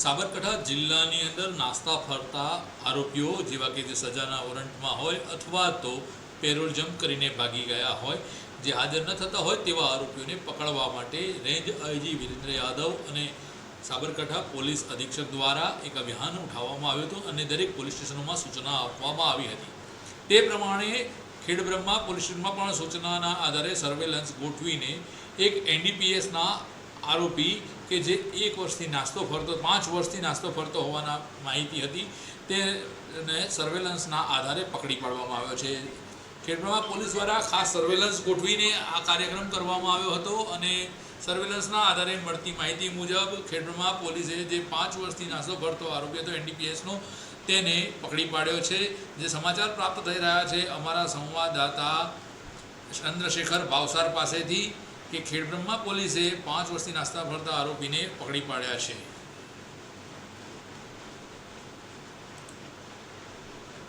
સાબરકાંઠા જિલ્લાની અંદર નાસ્તા ફરતા આરોપીઓ જેવા કે જે સજાના વોરંટમાં હોય અથવા તો પેરોલ જમ્પ કરીને ભાગી ગયા હોય, જે હાજર ન થતા હોય તેવા આરોપીઓને પકડવા માટે રેન્જ આઈજી વિરેન્દ્ર યાદવ અને સાબરકાંઠા પોલીસ અધિક્ષક દ્વારા એક અભિયાન ઉઠાવવામાં આવ્યું હતું અને દરેક પોલીસ સ્ટેશનોમાં સૂચના આપવામાં આવી હતી। તે પ્રમાણે ખેડબ્રહ્મા પોલીસ સ્ટેશનમાં પણ સૂચનાના આધારે સર્વેલન્સ ગોઠવીને એક એનડીપીએસના આરોપી કે જે 1 વર્ષથી નાસ્તો ફરતો 5 વર્ષથી નાસ્તો ફરતો હોવાના માહિતી હતી, તેને સર્વેલન્સના આધારે પકડી પાડવામાં આવ્યો છે। ખેડબ્રહ્મા પોલીસ દ્વારા ખાસ સર્વેલન્સ ગોઠવીને આ કાર્યક્રમ કરવામાં આવ્યો હતો અને સર્વેલન્સના આધારે મળતી માહિતી મુજબ ખેડબ્રહ્મા પોલીસે જે 5 વર્ષથી નાસ્તો ફરતો આરોપી હતો એનડીપીએસનો, તેને પકડી પાડ્યો છે। જે સમાચાર પ્રાપ્ત થઈ રહ્યા છે અમારા સંવાદદાતા ચંદ્રશેખર ભાવસાર પાસેથી કે ખેડબ્રહ્મા પોલીસે 5 વર્ષથી નાસ્તા ફરતા આરોપીને પકડી પાડ્યા છે।